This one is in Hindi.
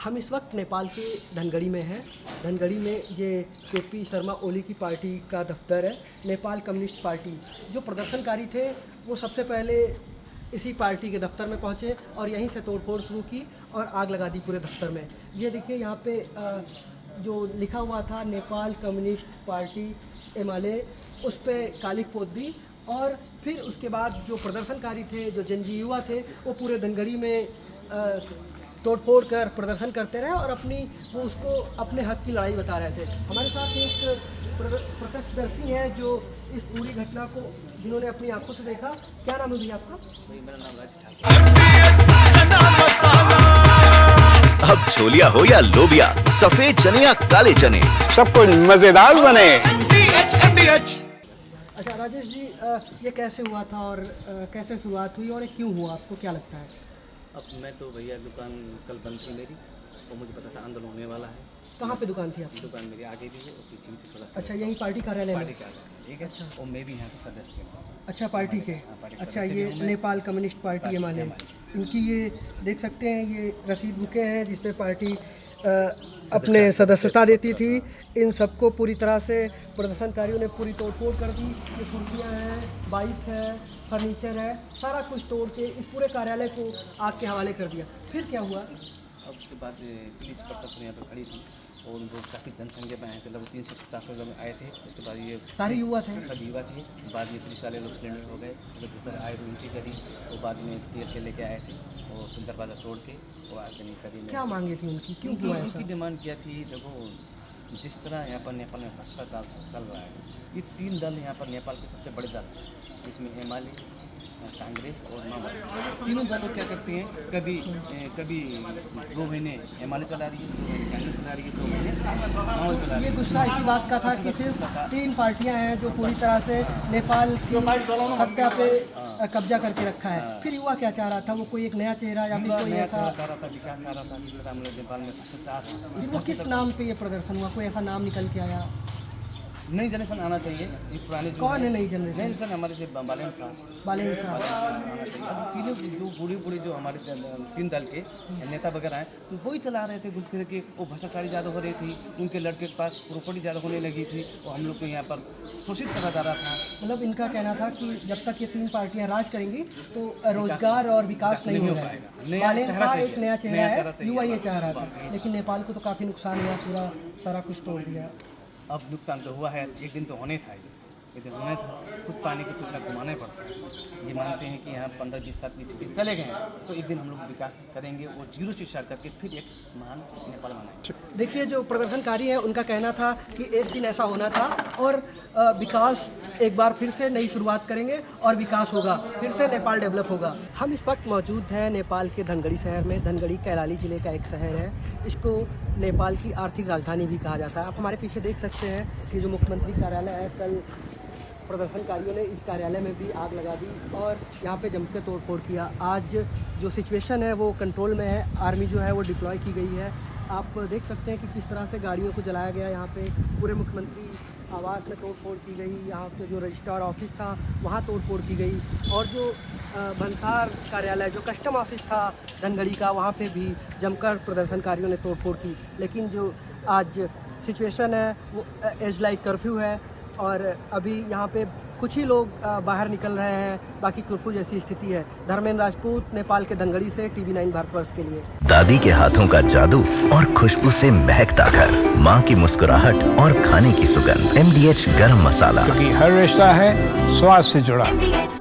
हम इस वक्त नेपाल के धनगढ़ी में हैं। धनगढ़ी में ये केपी शर्मा ओली की पार्टी का दफ्तर है। नेपाल कम्युनिस्ट पार्टी जो प्रदर्शनकारी थे वो सबसे पहले इसी पार्टी के दफ्तर में पहुँचे और यहीं से तोड़फोड़ शुरू की और आग लगा दी पूरे दफ्तर में। ये देखिए यहाँ पे जो लिखा हुआ था नेपाल कम्युनिस्ट पार्टी एमाले, उस पर कालिख पोत दी और फिर उसके बाद जो प्रदर्शनकारी थे, जो जनजी युवा थे, वो पूरे धनगढ़ी में तोड़फोड़ कर प्रदर्शन करते रहे और वो उसको अपने हक की लड़ाई बता रहे थे। हमारे साथ एक प्रत्यक्षदर्शी हैं जो इस पूरी घटना को जिन्होंने अपनी आंखों से देखा। क्या नाम है भैया आपका? मेरा नाम राज ठाकुर। अब छोलिया हो या लोबिया, सफेद चने या काले चने, सब कुछ मजेदार बने। अच्छा राजेश जी, ये कैसे हुआ था और कैसे शुरुआत हुई और ये क्यों हुआ, आपको क्या लगता है? अब मैं तो भैया दुकान कल बंद थी मेरी और मुझे पता था आंदोलन होने वाला है। कहाँ पे दुकान थी आपकी? दुकान मेरी आगे भी है और पीछे भी थी थोड़ा सा। अच्छा, यहीं पार्टी कार्यालय में? पार्टी कार्यालय, ठीक है। अच्छा, और मैं भी यहाँ का सदस्य हूँ। अच्छा, पार्टी के। अच्छा, ये नेपाल कम्युनिस्ट पार्टी एमाले, इनकी ये देख सकते हैं, ये रसीद बुकें हैं जिसमें पार्टी अपने सदस्यता देती थी। इन सबको पूरी तरह से प्रदर्शनकारियों ने पूरी तोड़फोड़ कर दी। ये कुर्सियाँ हैं, बाइक है, फर्नीचर है, सारा कुछ तोड़ के इस पूरे कार्यालय को आग के हवाले कर दिया। फिर क्या हुआ? अब उसके बाद पुलिस प्रशासन यहाँ पर खड़ी थी और उनको काफ़ी जनसंख्या में आए थे, लगभग 300 से 400 लोग आए थे। उसके बाद ये सारे युवा थे? सब युवा थे। बाद में पुलिस वाले लोग सिलेंडर हो गए, जब भीतर आए तो एंट्री करी तो बाद में तीर से लेके आए थे और फिर दरवाज़ा तोड़ के वो आगजनी करी। क्या मांगे थी उनकी, क्यों हुआ ऐसा? उनकी डिमांड क्या थी? देखो, जिस तरह यहाँ पर नेपाल में भ्रष्टाचार चल रहा है, ये 3 दल यहाँ पर नेपाल के सबसे बड़े दल, इसमें एमाले, कांग्रेस और माओवादी, तीनों दलों क्या करते हैं, कभी 2 महीने एमाले चला रही है, 2 महीने कांग्रेस चला रही है, 2 महीने माओवादी चला रही ये है। गुस्सा इसी बात का था कि सिर्फ 3 पार्टियां हैं जो पूरी तरह से नेपाल की सत्ता पे कब्जा करके रखा है। फिर युवा क्या चाह रहा था? वो कोई एक नया चेहरा या फिर कोई नया ऐसा चाह रहा था, विकास चाह रहा था, जिस तरह हम लोग नेपाल में भ्रष्टाचार है। वो किस नाम पे ये प्रदर्शन हुआ? कोई ऐसा नाम निकल के आया? नई जनरेशन आना चाहिए। ये पुराने कौन है नई जनरेशन? नई जनरेशन हमारे से बालेन साहब बालेन साहब आना चाहिए। अब तीनों जो बूढ़े जो हमारे 3 दल के नेता वगैरह हैं, वही चला रहे थे घूम फिर के। वो भ्रष्टाचारी ज़्यादा हो रही थी, उनके लड़के के पास प्रॉपर्टी ज़्यादा होने लगी थी और हम लोग को यहाँ पर शोषित करा जा रहा था। मतलब इनका कहना था कि जब तक ये 3 पार्टियां राज करेंगी तो रोजगार और विकास नहीं होगा। बालेन साहब एक नया चेहरा है, युवा ये चाह रहा था, लेकिन नेपाल को तो काफ़ी नुकसान हुआ, पूरा सारा कुछ तोड़ दिया। अब नुकसान तो हुआ है, एक दिन तो होने था, एक दिन होना था, कुछ पानी की कुछ घुमाना पड़ता है। ये मानते हैं कि यहाँ 15-20 साल पीछे चले गए हैं तो एक दिन हम लोग विकास करेंगे और जीरो से स्टार्ट करके फिर एक महान नेपाल बनाएंगे। देखिए, जो प्रदर्शनकारी हैं उनका कहना था कि एक दिन ऐसा होना था और विकास एक बार फिर से नई शुरुआत करेंगे और विकास होगा, फिर से नेपाल डेवलप होगा। हम इस वक्त मौजूद हैं नेपाल के धनगढ़ी शहर में। धनगढ़ी कैलाली ज़िले का एक शहर है, इसको नेपाल की आर्थिक राजधानी भी कहा जाता है। आप हमारे पीछे देख सकते हैं कि जो मुख्यमंत्री कार्यालय है, कल प्रदर्शनकारियों ने इस कार्यालय में भी आग लगा दी और यहाँ पे जमकर तोड़फोड़ किया। आज जो सिचुएशन है वो कंट्रोल में है, आर्मी जो है वो डिप्लॉय की गई है। आप देख सकते हैं कि किस तरह से गाड़ियों को जलाया गया। यहाँ पे पूरे मुख्यमंत्री आवास में तोड़फोड़ की गई, यहाँ पे जो रजिस्ट्रार ऑफिस था वहाँ तोड़फोड़ की गई और जो भंसार कार्यालय, जो कस्टम ऑफिस था धनगढ़ी का, वहाँ पे भी जमकर प्रदर्शनकारियों ने तोड़फोड़ की। लेकिन जो आज सिचुएशन है वो एज लाइक कर्फ्यू है और अभी यहाँ पे कुछ ही लोग बाहर निकल रहे हैं, बाकी कर्फ्यू जैसी स्थिति है। धर्मेंद्र राजपूत, नेपाल के धनगढ़ी से, TV9 भारतवर्ष के लिए। दादी के हाथों का जादू और खुशबू से महकता घर, माँ की मुस्कुराहट और खाने की सुगंध, MDH गरम मसाला, क्योंकि हर रिश्ता है स्वाद से जुड़ा।